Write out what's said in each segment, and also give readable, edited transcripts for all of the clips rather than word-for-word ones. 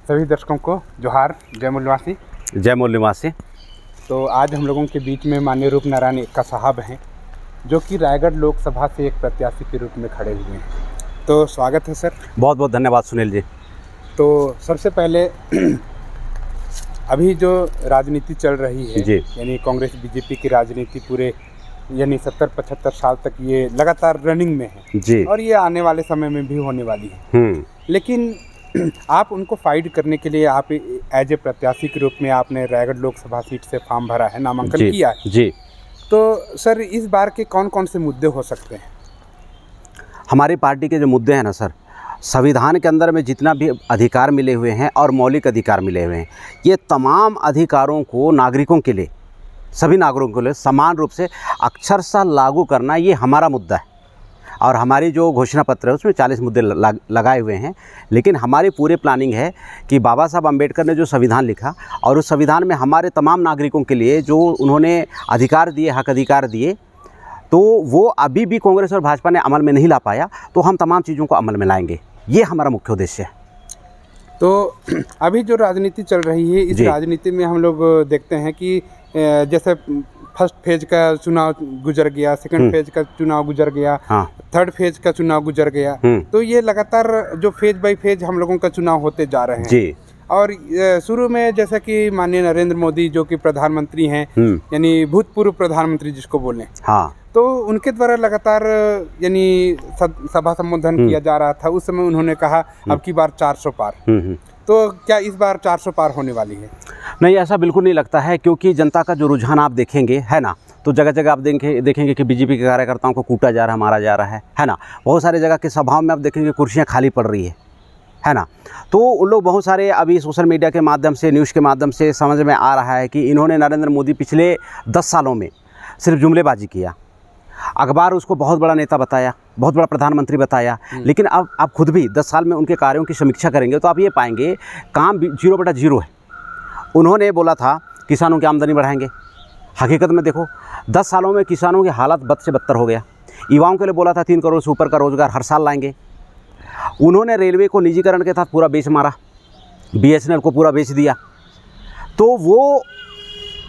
सभी दर्शकों को जोहार, जय मूल्यवासी। जय मूल्यवासी। तो आज हम लोगों के बीच में माननीय रूप नारायण एक्का साहब हैं, जो कि रायगढ़ लोकसभा से एक प्रत्याशी के रूप में खड़े हुए हैं। तो स्वागत है सर। बहुत बहुत धन्यवाद सुनील जी। तो सबसे पहले अभी जो राजनीति चल रही है, यानी कांग्रेस बीजेपी की राजनीति पूरे यानी 70-75 साल तक ये लगातार रनिंग में है जी, और ये आने वाले समय में भी होने वाली है। लेकिन आप उनको फाइट करने के लिए आप एज ए प्रत्याशी के रूप में आपने रायगढ़ लोकसभा सीट से फॉर्म भरा है, नामांकन किया है जी। तो सर इस बार के कौन कौन से मुद्दे हो सकते हैं? हमारी पार्टी के जो मुद्दे हैं ना सर, संविधान के अंदर में जितना भी अधिकार मिले हुए हैं और मौलिक अधिकार मिले हुए हैं, ये तमाम अधिकारों को नागरिकों के लिए, सभी नागरिकों के लिए समान रूप से अक्षरशः लागू करना, ये हमारा मुद्दा है। और हमारी जो घोषणा पत्र है उसमें 40 मुद्दे लगाए हुए हैं। लेकिन हमारी पूरी प्लानिंग है कि बाबा साहब अम्बेडकर ने जो संविधान लिखा और उस संविधान में हमारे तमाम नागरिकों के लिए जो उन्होंने अधिकार दिए, हक अधिकार दिए, तो वो अभी भी कांग्रेस और भाजपा ने अमल में नहीं ला पाया, तो हम तमाम चीज़ों को अमल में लाएंगे। ये हमारा मुख्य उद्देश्य है। तो अभी जो राजनीति चल रही है, इस राजनीति में हम लोग देखते हैं कि जैसे फर्स्ट फेज का चुनाव गुजर गया, सेकंड फेज का चुनाव गुजर गया, थर्ड फेज का चुनाव गुजर गया, तो ये लगातार जो फेज बाय फेज हम लोगों का चुनाव होते जा रहे हैं जी। और शुरू में जैसा कि माननीय नरेंद्र मोदी जो कि प्रधानमंत्री हैं, यानी भूतपूर्व प्रधानमंत्री जिसको बोलें, तो उनके द्वारा लगातार यानी सभा संबोधन किया जा रहा था। उस समय उन्होंने कहा अब की बार 400 पार। तो क्या इस बार 400 पार होने वाली है? नहीं, ऐसा बिल्कुल नहीं लगता है, क्योंकि जनता का जो रुझान आप देखेंगे है ना, तो जगह जगह आप देखेंगे कि बीजेपी के कार्यकर्ताओं को कूटा जा रहा है, मारा जा रहा है ना। बहुत सारे जगह के सभाओं में आप देखेंगे कुर्सियां खाली पड़ रही है ना। तो उन लोग बहुत सारे अभी सोशल मीडिया के माध्यम से, न्यूज़ के माध्यम से समझ में आ रहा है कि इन्होंने नरेंद्र मोदी पिछले 10 सालों में सिर्फ जुमलेबाजी किया, अखबार उसको बहुत बड़ा नेता बताया, बहुत बड़ा प्रधानमंत्री बताया। लेकिन अब आप खुद भी 10 साल में उनके कार्यों की समीक्षा करेंगे तो आप ये पाएंगे काम 0/0 है। उन्होंने बोला था किसानों की आमदनी बढ़ाएंगे, हकीकत में देखो 10 सालों में किसानों की हालत बद से बदतर हो गया। युवाओं के लिए बोला था 3 करोड़ से ऊपर का रोजगार हर साल लाएंगे। उन्होंने रेलवे को निजीकरण के साथ पूरा बेच मारा, BSNL को पूरा बेच दिया। तो वो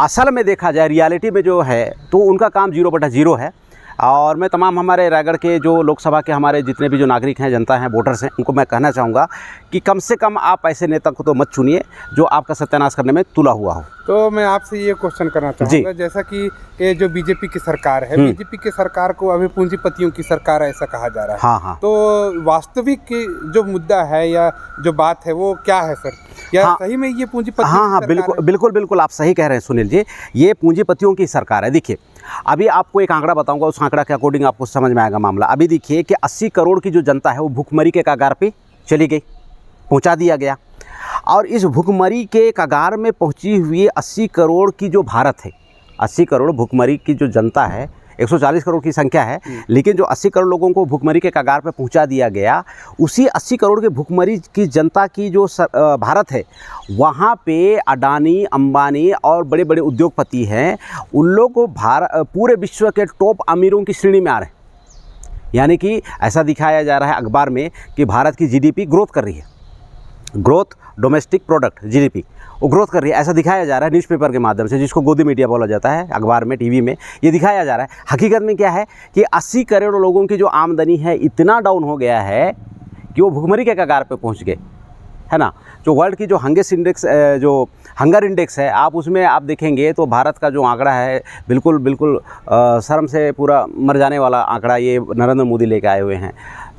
असल में देखा जाए रियलिटी में जो है, तो उनका काम 0/0 है। और मैं तमाम हमारे रायगढ़ के जो लोकसभा के हमारे जितने भी जो नागरिक हैं, जनता हैं, वोटर्स हैं, उनको मैं कहना चाहूँगा कि कम से कम आप ऐसे नेता को तो मत चुनिए जो आपका सत्यानाश करने में तुला हुआ हो। तो मैं आपसे ये क्वेश्चन करना चाहूँगा, जैसा कि ये जो बीजेपी की सरकार है, बीजेपी की सरकार को अभी पूंजीपतियों की सरकार ऐसा कहा जा रहा है। तो वास्तविक जो मुद्दा है या जो बात है वो क्या है सर? क्या सही में ये पूंजीपति? बिल्कुल आप सही कह रहे हैं सुनील जी, ये पूंजीपतियों की सरकार है। देखिए अभी आपको एक आंकड़ा बताऊंगा, उस आंकड़ा के अकॉर्डिंग आपको समझ में आएगा मामला। अभी देखिए कि 80 करोड़ की जो जनता है वो भूखमरी के कगार पे चली गई, पहुंचा दिया गया। और इस भूखमरी के कगार में पहुंची हुई 80 करोड़ की जो भारत है, 80 करोड़ भूखमरी की जो जनता है, 140 करोड़ की संख्या है, लेकिन जो 80 करोड़ लोगों को भूखमरी के कगार पर पहुंचा दिया गया, उसी 80 करोड़ के भूखमरी की जनता की जो भारत है, वहाँ पे अडानी, अंबानी और बड़े बड़े उद्योगपति हैं, उन लोग को पूरे विश्व के टॉप अमीरों की श्रेणी में आ रहे हैं। यानी कि ऐसा दिखाया जा रहा है अखबार में कि भारत की GDP ग्रोथ कर रही है, ग्रोथ डोमेस्टिक प्रोडक्ट GDP वो ग्रोथ कर रही है, ऐसा दिखाया जा रहा है न्यूज़पेपर के माध्यम से, जिसको गोदी मीडिया बोला जाता है। अखबार में, टीवी में ये दिखाया जा रहा है। हकीकत में क्या है कि 80 करोड़ लोगों की जो आमदनी है इतना डाउन हो गया है कि वो भूखमरी के कगार पे पहुंच गए, है ना। जो वर्ल्ड की जो हंगर इंडेक्स है, आप उसमें आप देखेंगे तो भारत का जो आंकड़ा है बिल्कुल शर्म से पूरा मर जाने वाला आंकड़ा ये नरेंद्र मोदी लेके आए हुए हैं।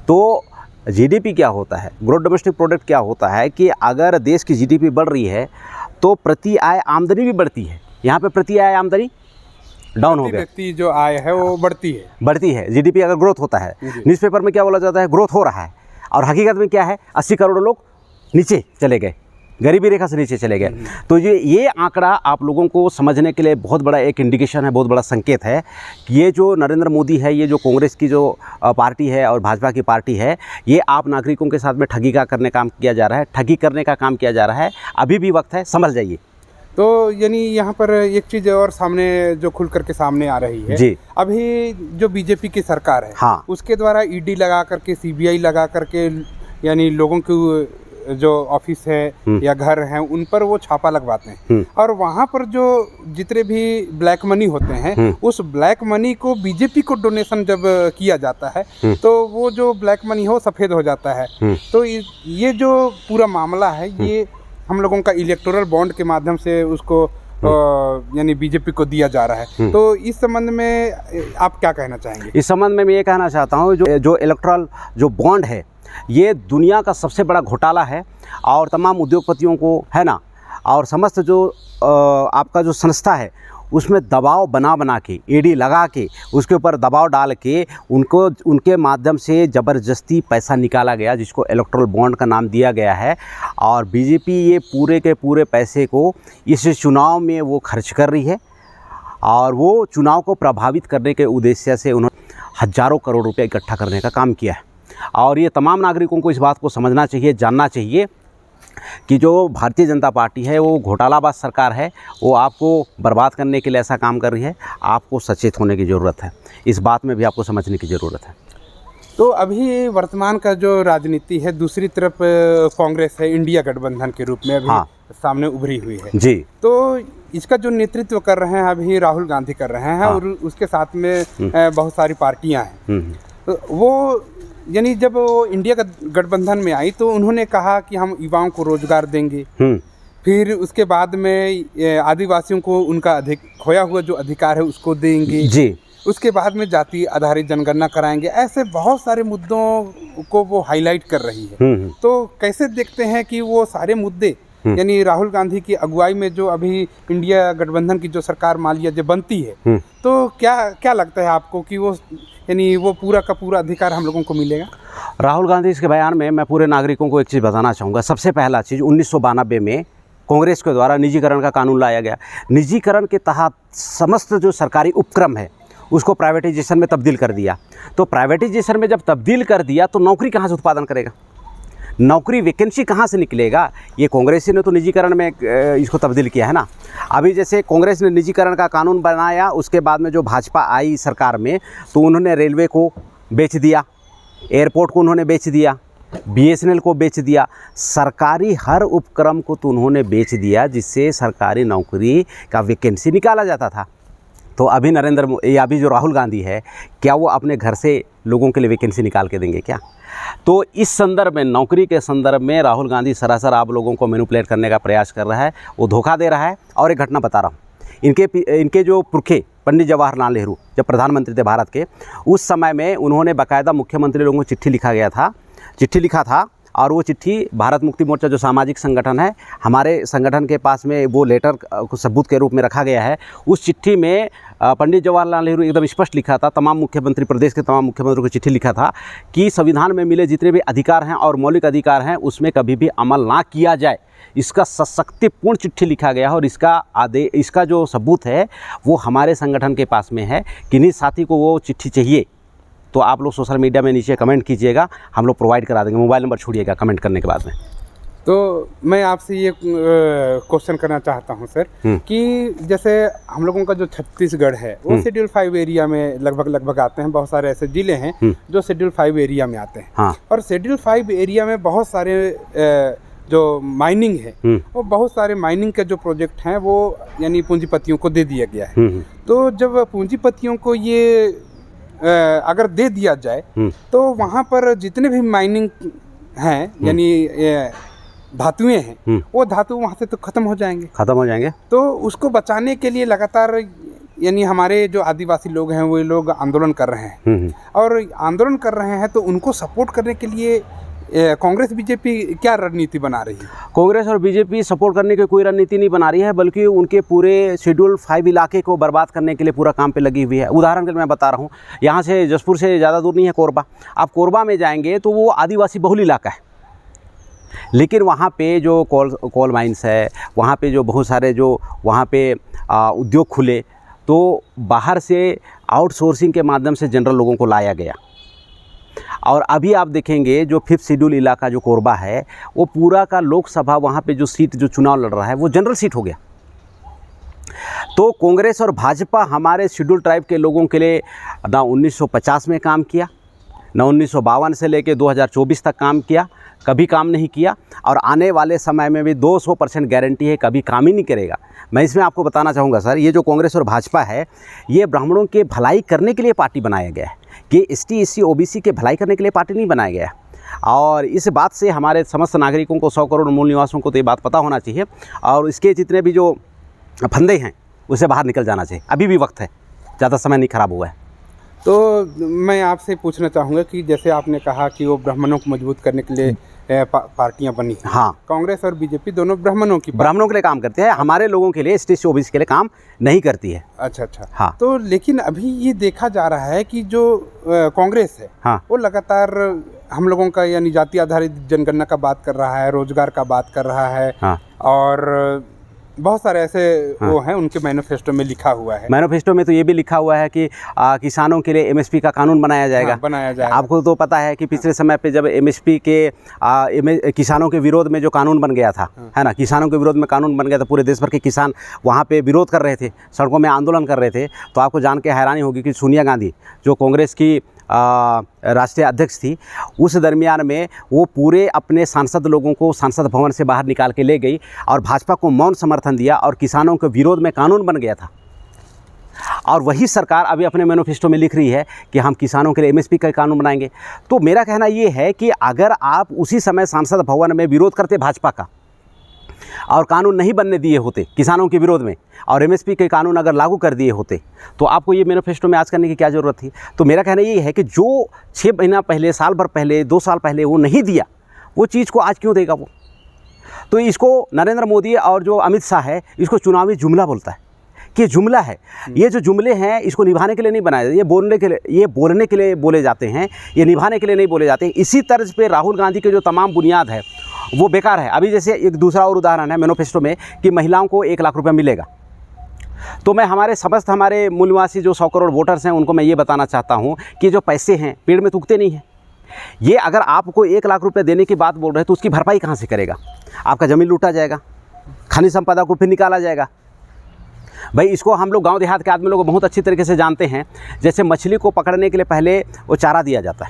तो GDP क्या होता है, ग्रोथ डोमेस्टिक प्रोडक्ट क्या होता है कि अगर देश की GDP बढ़ रही है तो प्रति आय आमदनी भी बढ़ती है। यहाँ पे प्रति आय आमदनी डाउन हो गया, व्यक्ति जो आय है वो बढ़ती है। GDP अगर ग्रोथ होता है, न्यूज़पेपर में क्या बोला जाता है, ग्रोथ हो रहा है, और हकीकत में क्या है, 80 करोड़ लोग नीचे चले गए, गरीबी रेखा से नीचे चले गए। तो ये आंकड़ा आप लोगों को समझने के लिए बहुत बड़ा एक इंडिकेशन है, बहुत बड़ा संकेत है कि ये जो नरेंद्र मोदी है, ये जो कांग्रेस की जो पार्टी है और भाजपा की पार्टी है, ये आप नागरिकों के साथ में ठगी का काम किया जा रहा है, ठगी करने का काम किया जा रहा है। अभी भी वक्त है, समझ जाइए। तो यानी यहाँ पर एक चीज़ और सामने जो खुल करके सामने आ रही है जी। अभी जो बीजेपी की सरकार है, उसके द्वारा ED लगा करके, CBI लगा करके, यानी लोगों को जो ऑफिस है या घर हैं उन पर वो छापा लगवाते हैं और वहाँ पर जो जितने भी ब्लैक मनी होते हैं उस ब्लैक मनी को बीजेपी को डोनेशन जब किया जाता है तो वो जो ब्लैक मनी हो सफ़ेद हो जाता है। तो ये जो पूरा मामला है ये हम लोगों का इलेक्टोरल बॉन्ड के माध्यम से उसको यानी बीजेपी को दिया जा रहा है। तो इस संबंध में आप क्या कहना चाहेंगे? इस संबंध में मैं ये कहना चाहता हूँ जो इलेक्टोरल जो बॉन्ड है ये दुनिया का सबसे बड़ा घोटाला है और तमाम उद्योगपतियों को है ना और समस्त जो आपका जो संस्था है उसमें दबाव बना के ईडी लगा के उसके ऊपर दबाव डाल के उनके माध्यम से ज़बरदस्ती पैसा निकाला गया जिसको इलेक्टोरल बॉन्ड का नाम दिया गया है। और बीजेपी ये पूरे के पूरे पैसे को इस चुनाव में वो खर्च कर रही है और वो चुनाव को प्रभावित करने के उद्देश्य से उन्होंने हज़ारों करोड़ रुपए इकट्ठा करने का काम किया है। और ये तमाम नागरिकों को इस बात को समझना चाहिए, जानना चाहिए कि जो भारतीय जनता पार्टी है वो घोटालाबाज सरकार है, वो आपको बर्बाद करने के लिए ऐसा काम कर रही है। आपको सचेत होने की ज़रूरत है, इस बात में भी आपको समझने की ज़रूरत है। तो अभी वर्तमान का जो राजनीति है दूसरी तरफ कांग्रेस है इंडिया गठबंधन के रूप में अभी सामने उभरी हुई है जी। तो इसका जो नेतृत्व कर रहे हैं अभी राहुल गांधी कर रहे हैं और उसके साथ में बहुत सारी पार्टियां हैं। तो वो यानी जब वो इंडिया गठबंधन में आई तो उन्होंने कहा कि हम युवाओं को रोजगार देंगे, फिर उसके बाद में आदिवासियों को उनका खोया हुआ जो अधिकार है उसको देंगे जी। उसके बाद में जाति आधारित जनगणना कराएंगे। ऐसे बहुत सारे मुद्दों को वो हाईलाइट कर रही है। तो कैसे देखते हैं कि वो सारे मुद्दे यानी राहुल गांधी की अगुवाई में जो अभी इंडिया गठबंधन की जो सरकार मान लिया जो बनती है तो क्या लगता है आपको कि वो यानी वो पूरा का पूरा अधिकार हम लोगों को मिलेगा? राहुल गांधी इसके बयान में मैं पूरे नागरिकों को एक चीज़ बताना चाहूँगा। सबसे पहला चीज़ 1992 में कांग्रेस के द्वारा निजीकरण का कानून लाया गया। निजीकरण के तहत समस्त जो सरकारी उपक्रम है उसको प्राइवेटाइजेशन में तब्दील कर दिया। तो प्राइवेटाइजेशन में जब तब्दील कर दिया तो नौकरी कहाँ से उत्पादन करेगा, नौकरी वैकेंसी कहाँ से निकलेगा? ये कांग्रेस ने तो निजीकरण में इसको तब्दील किया है ना। अभी जैसे कांग्रेस ने निजीकरण का कानून बनाया, उसके बाद में जो भाजपा आई सरकार में तो उन्होंने रेलवे को बेच दिया, एयरपोर्ट को उन्होंने बेच दिया, BSNL को बेच दिया, सरकारी हर उपक्रम को तो उन्होंने बेच दिया जिससे सरकारी नौकरी का वैकेंसी निकाला जाता था। तो अभी अभी जो राहुल गांधी है क्या वो अपने घर से लोगों के लिए वैकेंसी निकाल के देंगे क्या? तो इस संदर्भ में नौकरी के संदर्भ में राहुल गांधी सरासर आप लोगों को मैनिपुलेट करने का प्रयास कर रहा है, वो धोखा दे रहा है। और एक घटना बता रहा हूँ, इनके जो पुरखे पंडित जवाहरलाल नेहरू जब प्रधानमंत्री थे भारत के, उस समय में उन्होंने बाकायदा मुख्यमंत्री लोगों को चिट्ठी लिखा था और वो चिट्ठी भारत मुक्ति मोर्चा जो सामाजिक संगठन है हमारे संगठन के पास में वो लेटर को सबूत के रूप में रखा गया है। उस चिट्ठी में पंडित जवाहरलाल नेहरू एकदम स्पष्ट लिखा था, तमाम मुख्यमंत्री प्रदेश के तमाम मुख्यमंत्रियों को चिट्ठी लिखा था कि संविधान में मिले जितने भी अधिकार हैं और मौलिक अधिकार हैं उसमें कभी भी अमल ना किया जाए। इसका सशक्तिपूर्ण चिट्ठी लिखा गया है और इसका जो सबूत है वो हमारे संगठन के पास में है। किन्हीं साथी को वो चिट्ठी चाहिए तो आप लोग सोशल मीडिया में नीचे कमेंट कीजिएगा, हम लोग प्रोवाइड करा देंगे। मोबाइल नंबर छोड़िएगा कमेंट करने के बाद में। तो मैं आपसे ये क्वेश्चन करना चाहता हूँ सर कि जैसे हम लोगों का जो छत्तीसगढ़ है वो शेड्यूल 5 एरिया में लगभग आते हैं। बहुत सारे ऐसे जिले हैं जो शेड्यूल 5 एरिया में आते हैं और शेड्यूल 5 एरिया में बहुत सारे जो माइनिंग है वो बहुत सारे माइनिंग के जो प्रोजेक्ट हैं वो यानी पूंजीपतियों को दे दिया गया है। तो जब पूंजीपतियों को ये अगर दे दिया जाए तो वहाँ पर जितने भी माइनिंग हैं यानी धातुएं हैं वो धातु वहाँ से तो खत्म हो जाएंगे। तो उसको बचाने के लिए लगातार यानी हमारे जो आदिवासी लोग हैं वो लोग आंदोलन कर रहे हैं और आंदोलन कर रहे हैं तो उनको सपोर्ट करने के लिए कांग्रेस बीजेपी क्या रणनीति बना रही है? कांग्रेस और बीजेपी सपोर्ट करने की कोई रणनीति नहीं बना रही है, बल्कि उनके पूरे शेड्यूल 5 इलाके को बर्बाद करने के लिए पूरा काम पे लगी हुई है। उदाहरण के लिए मैं बता रहा हूँ, यहाँ से जसपुर से ज़्यादा दूर नहीं है कोरबा। आप कोरबा में जाएंगे तो वो आदिवासी बहुल इलाका है, लेकिन वहाँ पे जो कोल माइंस है, वहाँ पे जो बहुत सारे जो वहाँ पे उद्योग खुले तो बाहर से आउटसोर्सिंग के माध्यम से जनरल लोगों को लाया गया। और अभी आप देखेंगे जो 5th शेड्यूल इलाका जो कोरबा है वो पूरा का लोकसभा वहाँ पे जो सीट जो चुनाव लड़ रहा है वो जनरल सीट हो गया। तो कांग्रेस और भाजपा हमारे शेड्यूल ट्राइब के लोगों के लिए ना 1950 में काम किया, न 1952 से लेकर 2024 तक काम किया, कभी काम नहीं किया, और आने वाले समय में भी 200% गारंटी है कभी काम ही नहीं करेगा। मैं इसमें आपको बताना चाहूँगा सर, ये जो कांग्रेस और भाजपा है, ये ब्राह्मणों के भलाई करने के लिए पार्टी बनाया गया है, कि ST SC OBC के भलाई करने के लिए पार्टी नहीं बनाया गया। और इस बात से हमारे समस्त नागरिकों को, 100 करोड़ मूल निवासियों को तो ये बात पता होना चाहिए, और इसके जितने भी जो फंदे हैं उससे बाहर निकल जाना चाहिए। अभी भी वक्त है, ज़्यादा समय नहीं खराब हुआ है। तो मैं आपसे पूछना चाहूँगा कि जैसे आपने कहा कि वो ब्राह्मणों को मजबूत करने के लिए पार्टियां बनी हैं। हाँ, कांग्रेस और बीजेपी दोनों ब्राह्मणों के लिए काम करते हैं, हमारे लोगों के लिए, ST SC OBC के लिए काम नहीं करती है। अच्छा। हाँ। तो लेकिन अभी ये देखा जा रहा है कि जो कांग्रेस है, हाँ, वो लगातार हम लोगों का यानी जाति आधारित जनगणना का बात कर रहा है, रोजगार का बात कर रहा है। हाँ। और बहुत सारे ऐसे हाँ। वो हैं, उनके मैनिफेस्टो में लिखा हुआ है। मैनिफेस्टो में तो ये भी लिखा हुआ है कि किसानों के लिए MSP का कानून बनाया जाएगा। हाँ, बनाया जाएगा। आपको तो पता है कि पिछले समय पे जब MSP के किसानों के विरोध में जो कानून बन गया था, है ना, किसानों के विरोध में कानून बन गया था, पूरे देश भर के किसान वहाँ पे विरोध कर रहे थे, सड़कों में आंदोलन कर रहे थे। तो आपको जान के हैरानी होगी कि सोनिया गांधी, जो कांग्रेस की राष्ट्रीय अध्यक्ष थी, उस दरमियान में वो पूरे अपने सांसद लोगों को संसद भवन से बाहर निकाल के ले गई और भाजपा को मौन समर्थन दिया, और किसानों के विरोध में कानून बन गया था। और वही सरकार अभी अपने मैनिफेस्टो में लिख रही है कि हम किसानों के लिए MSP का कानून बनाएंगे। तो मेरा कहना ये है कि अगर आप उसी समय संसद भवन में विरोध करते भाजपा का और कानून नहीं बनने दिए होते किसानों के विरोध में, और MSP के कानून अगर लागू कर दिए होते, तो आपको ये मैनिफेस्टो में आज करने की क्या ज़रूरत थी। तो मेरा कहना ये है कि जो 6 महीना पहले, साल भर पहले, 2 साल पहले वो नहीं दिया, वो चीज़ को आज क्यों देगा वो। तो इसको नरेंद्र मोदी और जो अमित शाह है, इसको चुनावी जुमला बोलता है कि जुमला है। ये जो जुमले हैं, इसको निभाने के लिए नहीं बनाए जाते, ये बोलने के लिए बोले जाते हैं, ये निभाने के लिए नहीं बोले जाते हैं। इसी तर्ज पे राहुल गांधी के जो तमाम बुनियाद है वो बेकार है। अभी जैसे एक दूसरा और उदाहरण है मैनिफेस्टो में कि महिलाओं को 1 लाख रुपये मिलेगा। तो मैं हमारे मूल निवासी जो 100 करोड़ वोटर्स हैं, उनको मैं ये बताना चाहता हूँ कि जो पैसे हैं पेड़ में तो उगते नहीं हैं। ये अगर आपको 1 लाख रुपये देने की बात बोल रहे हैं, तो उसकी भरपाई कहाँ से करेगा। आपका ज़मीन लूटा जाएगा, खनिज संपदा को फिर निकाला जाएगा। भाई, इसको हम लोग गांव देहात के आदमी लोग बहुत अच्छी तरीके से जानते हैं। जैसे मछली को पकड़ने के लिए पहले वो चारा दिया जाता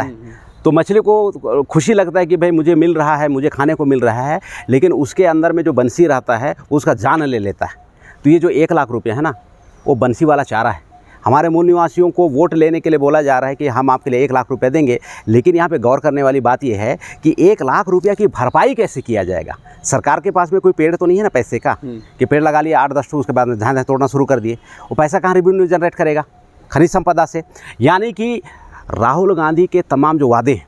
है, तो मछली को खुशी लगता है कि भाई मुझे मिल रहा है, मुझे खाने को मिल रहा है, लेकिन उसके अंदर में जो बंसी रहता है उसका जान ले लेता है। तो ये जो 1 लाख रुपये है ना, वो बंसी वाला चारा है। हमारे मूल निवासियों को वोट लेने के लिए बोला जा रहा है कि हम आपके लिए 1 लाख रुपये देंगे, लेकिन यहाँ पे गौर करने वाली बात यह है कि 1 लाख रुपया की भरपाई कैसे किया जाएगा। सरकार के पास में कोई पेड़ तो नहीं है ना पैसे का कि पेड़ लगा लिए 8-10 ठो, उसके बाद में धान तोड़ना शुरू कर दिए। वो पैसा कहाँ रेवेन्यू जनरेट करेगा? खनिज संपदा से। यानी कि राहुल गांधी के तमाम जो वादे हैं,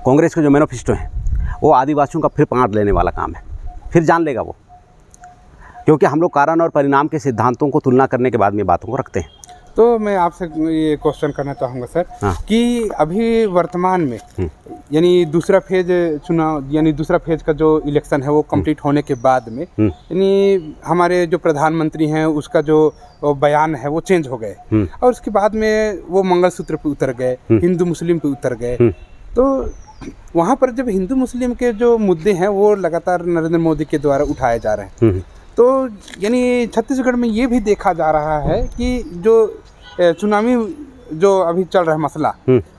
कांग्रेस के जो मैनिफेस्टो हैं, वो आदिवासियों का फिर पांट लेने वाला काम है। फिर जान लेगा वो, क्योंकि हम लोग कारण और परिणाम के सिद्धांतों को तुलना करने के बाद में बातों को रखते हैं। तो मैं आपसे ये क्वेश्चन करना चाहूँगा सर, हाँ। कि अभी वर्तमान में यानी दूसरा फेज चुनाव, यानी दूसरा फेज का जो इलेक्शन है वो कंप्लीट होने के बाद में, यानी हमारे जो प्रधानमंत्री हैं उसका जो बयान है वो चेंज हो गए, और उसके बाद में वो मंगलसूत्र पे उतर गए, हिंदू मुस्लिम पे उतर गए। तो वहाँ पर जब हिंदू मुस्लिम के जो मुद्दे हैं वो लगातार नरेंद्र मोदी के द्वारा उठाए जा रहे हैं, तो यानी छत्तीसगढ़ में ये भी देखा जा रहा है कि जो चुनावी जो अभी चल रहा है मसला,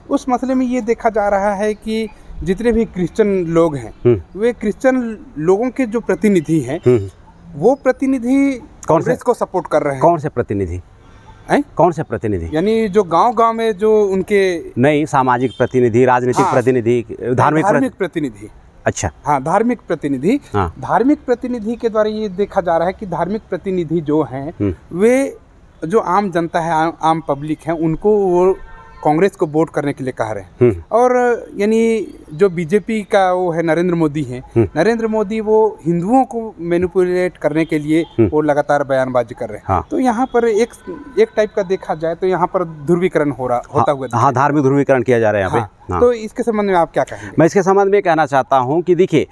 उस मसले में ये देखा जा रहा है कि जितने भी क्रिश्चियन लोग हैं, वे क्रिश्चियन लोगों के जो प्रतिनिधि हैं, वो प्रतिनिधि कांग्रेस को सपोर्ट कर रहे हैं। कौन से प्रतिनिधि? कौन से प्रतिनिधि? यानी जो गांव-गांव में जो उनके नहीं, सामाजिक प्रतिनिधि, राजनीतिक प्रतिनिधि, धार्मिक प्रतिनिधि। अच्छा, हाँ, धार्मिक प्रतिनिधि। हाँ। धार्मिक प्रतिनिधि के द्वारा ये देखा जा रहा है कि धार्मिक प्रतिनिधि जो हैं, वे जो आम जनता है, आम पब्लिक है, उनको वो कांग्रेस को वोट करने के लिए कह रहे हैं। और यानी जो बीजेपी का वो है नरेंद्र मोदी हैं, नरेंद्र मोदी वो हिंदुओं को मैनिपुलेट करने के लिए वो लगातार बयानबाजी कर रहे हैं। हाँ। तो यहाँ पर एक टाइप का देखा जाए तो यहाँ पर ध्रुवीकरण होता हुआ। हाँ, धार्मिक ध्रुवीकरण किया जा रहा है यहाँ पे। हाँ। तो इसके संबंध में आप क्या कहेंगे? मैं इसके संबंध में कहना चाहता हूँ कि देखिए,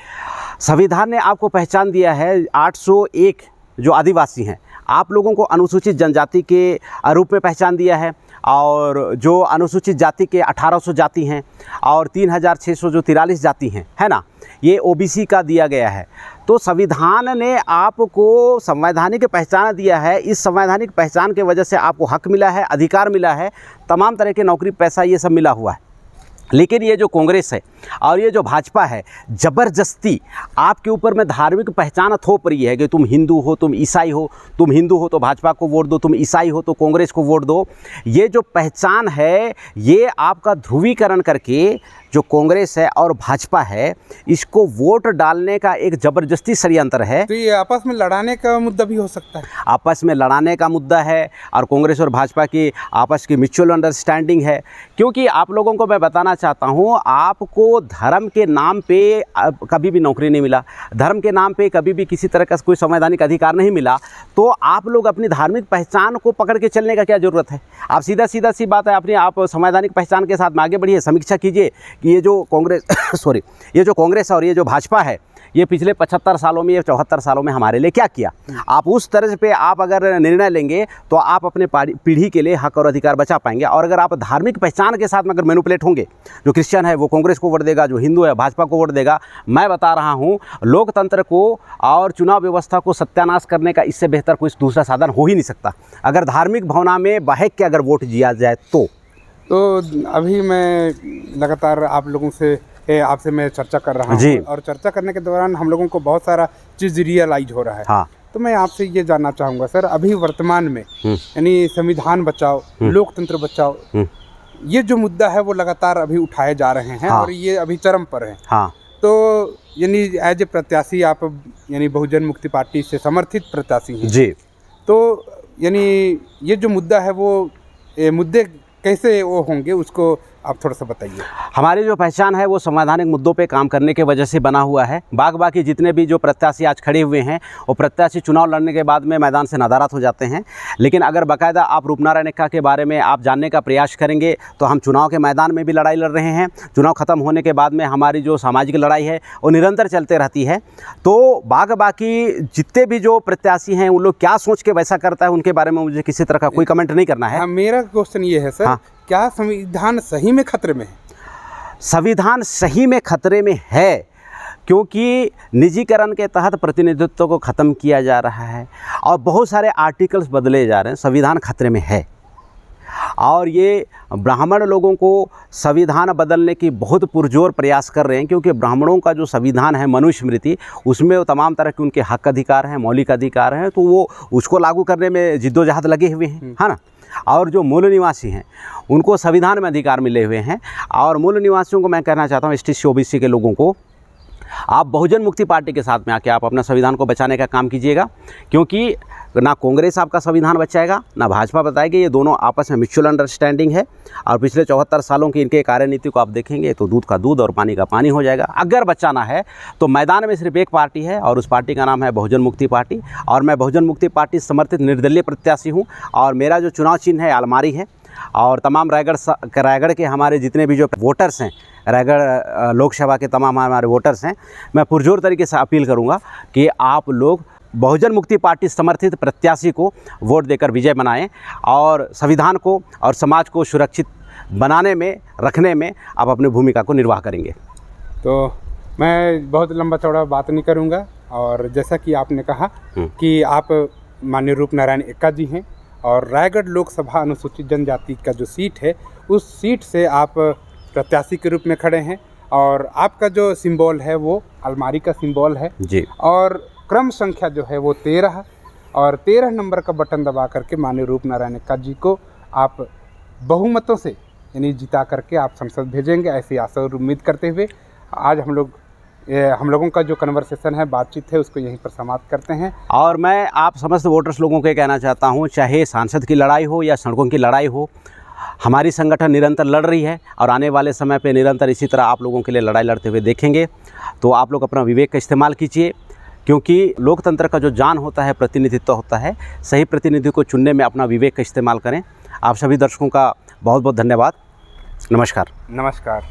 संविधान ने आपको पहचान दिया है 801 जो आदिवासी हैं, आप लोगों को अनुसूचित जनजाति के रूप में पहचान दिया है, और जो अनुसूचित जाति के 1800 जाति हैं और 3600 जो 43 जाति हैं, है ना, ये ओबीसी का दिया गया है। तो संविधान ने आपको संवैधानिक पहचान दिया है। इस संवैधानिक पहचान के वजह से आपको हक मिला है, अधिकार मिला है, तमाम तरह के नौकरी, पैसा, ये सब मिला हुआ है। लेकिन ये जो कांग्रेस है और ये जो भाजपा है, ज़बरदस्ती आपके ऊपर में धार्मिक पहचान थोप रही है कि तुम हिंदू हो, तुम ईसाई हो, तुम हिंदू हो तो भाजपा को वोट दो, तुम ईसाई हो तो कांग्रेस को वोट दो। ये जो पहचान है, ये आपका ध्रुवीकरण करके जो कांग्रेस है और भाजपा है, इसको वोट डालने का एक ज़बरदस्ती षड्यंत्र है। तो ये आपस में लड़ाने का मुद्दा भी हो सकता है। आपस में लड़ाने का मुद्दा है और कांग्रेस और भाजपा की आपस की म्यूचुअल अंडरस्टैंडिंग है। क्योंकि आप लोगों को मैं बताना चाहता हूँ, आपको धर्म के नाम पे कभी भी नौकरी नहीं मिला, धर्म के नाम पे कभी भी किसी तरह का कोई संवैधानिक अधिकार नहीं मिला, तो आप लोग अपनी धार्मिक पहचान को पकड़ के चलने का क्या ज़रूरत है? आप सीधा सी बात है, अपनी आप संवैधानिक पहचान के साथ में आगे बढ़िए, समीक्षा कीजिए कि ये जो कांग्रेस ये जो कांग्रेस और ये जो भाजपा है, ये पिछले 75 सालों में या 74 सालों में हमारे लिए क्या किया। आप उस तरह पे आप अगर निर्णय लेंगे तो आप अपने पीढ़ी के लिए हक और अधिकार बचा पाएंगे। और अगर आप धार्मिक पहचान के साथ में अगर मैनिपुलेट होंगे, जो क्रिश्चियन है वो कांग्रेस को वोट देगा, जो हिंदू है भाजपा को वोट देगा, मैं बता रहा हूँ लोकतंत्र को और चुनाव व्यवस्था को सत्यानाश करने का इससे बेहतर कोई दूसरा साधन हो ही नहीं सकता, अगर धार्मिक भावना में बहक के अगर वोट दिया जाए तो अभी मैं लगातार आप लोगों से आपसे मैं चर्चा कर रहा हूँ और चर्चा करने के दौरान हम लोगों को बहुत सारा चीज़ रियलाइज हो रहा है। हाँ। तो मैं आपसे ये जानना चाहूँगा सर, अभी वर्तमान में यानी संविधान बचाओ, लोकतंत्र बचाओ, ये जो मुद्दा है वो लगातार अभी उठाए जा रहे हैं। हाँ। और ये अभी चरम पर है। हाँ। तो यानी एज ए प्रत्याशी आप यानी बहुजन मुक्ति पार्टी से समर्थित प्रत्याशी हैं जी, तो यानी ये जो मुद्दा है वो मुद्दे कैसे वो होंगे, उसको आप थोड़ा सा बताइए। हमारी जो पहचान है वो संवैधानिक मुद्दों पे काम करने के वजह से बना हुआ है। बाकी जितने भी जो प्रत्याशी आज खड़े हुए हैं, वो प्रत्याशी चुनाव लड़ने के बाद में मैदान से नदारद हो जाते हैं। लेकिन अगर बाकायदा आप रूपनारायण एक्का के बारे में आप जानने का प्रयास करेंगे तो हम चुनाव के मैदान में भी लड़ाई लड़ रहे हैं। चुनाव ख़त्म होने के बाद में हमारी जो सामाजिक लड़ाई है वो निरंतर चलते रहती है। तो बाकी जितने भी जो प्रत्याशी हैं उन लोग क्या सोच के वैसा करता है, उनके बारे में मुझे किसी तरह का कोई कमेंट नहीं करना है। मेरा क्वेश्चन ये है सर, क्या संविधान सही में खतरे में है? संविधान सही में खतरे में है, क्योंकि निजीकरण के तहत प्रतिनिधित्व को ख़त्म किया जा रहा है और बहुत सारे आर्टिकल्स बदले जा रहे हैं। संविधान खतरे में है और ये ब्राह्मण लोगों को संविधान बदलने की बहुत पुरजोर प्रयास कर रहे हैं, क्योंकि ब्राह्मणों का जो संविधान है मनुस्मृति, उसमें तमाम तरह के उनके हक अधिकार हैं, मौलिक अधिकार हैं, तो वो उसको लागू करने में जिद्दोजहद लगे हुए हैं, है ना। और जो मूल निवासी हैं उनको संविधान में अधिकार मिले हुए हैं। और मूल निवासियों को मैं कहना चाहता हूँ, एसटी ओबीसी के लोगों को, आप बहुजन मुक्ति पार्टी के साथ में आके आप अपना संविधान को बचाने का काम कीजिएगा, क्योंकि ना कांग्रेस आपका संविधान बचाएगा ना भाजपा बताएगी। ये दोनों आपस में म्यूचुअल अंडरस्टैंडिंग है और पिछले 74 सालों की इनके कार्यनीति को आप देखेंगे तो दूध का दूध और पानी का पानी हो जाएगा। अगर बचाना है तो मैदान में सिर्फ एक पार्टी है और उस पार्टी का नाम है बहुजन मुक्ति पार्टी। और मैं बहुजन मुक्ति पार्टी समर्थित निर्दलीय प्रत्याशी हूँ और मेरा जो चुनाव चिन्ह है अलमारी है। और तमाम रायगढ़ के हमारे जितने भी जो वोटर्स हैं, रायगढ़ लोकसभा के तमाम हमारे वोटर्स हैं, मैं पुरजोर तरीके से अपील करूंगा कि आप लोग बहुजन मुक्ति पार्टी समर्थित प्रत्याशी को वोट देकर विजय बनाएं और संविधान को और समाज को सुरक्षित बनाने में, रखने में आप अपनी भूमिका को निर्वाह करेंगे। तो मैं बहुत लंबा चौड़ा बात नहीं करूंगा और जैसा कि आपने कहा कि आप माननीय रूपनारायण एक्का जी हैं और रायगढ़ लोकसभा अनुसूचित जनजाति का जो सीट है उस सीट से आप प्रत्याशी के रूप में खड़े हैं और आपका जो सिंबल है वो अलमारी का सिंबल है जी। और क्रम संख्या जो है वो 13 और 13 नंबर का बटन दबा करके माननीय रूपनारायण एक्का जी को आप बहुमतों से यानी जिता करके आप संसद भेजेंगे, ऐसी आशा और उम्मीद करते हुए आज हम लोगों का जो कन्वर्सेशन है, बातचीत है, उसको यहीं पर समाप्त करते हैं। और मैं आप समस्त वोटर्स लोगों को कहना चाहता हूँ, चाहे सांसद की लड़ाई हो या सड़कों की लड़ाई हो, हमारी संगठन निरंतर लड़ रही है और आने वाले समय पे निरंतर इसी तरह आप लोगों के लिए लड़ाई लड़ते हुए देखेंगे। तो आप लोग अपना विवेक का इस्तेमाल कीजिए, क्योंकि लोकतंत्र का जो जान होता है, प्रतिनिधित्व होता है, सही प्रतिनिधि को चुनने में अपना विवेक का इस्तेमाल करें। आप सभी दर्शकों का बहुत बहुत धन्यवाद। नमस्कार। नमस्कार।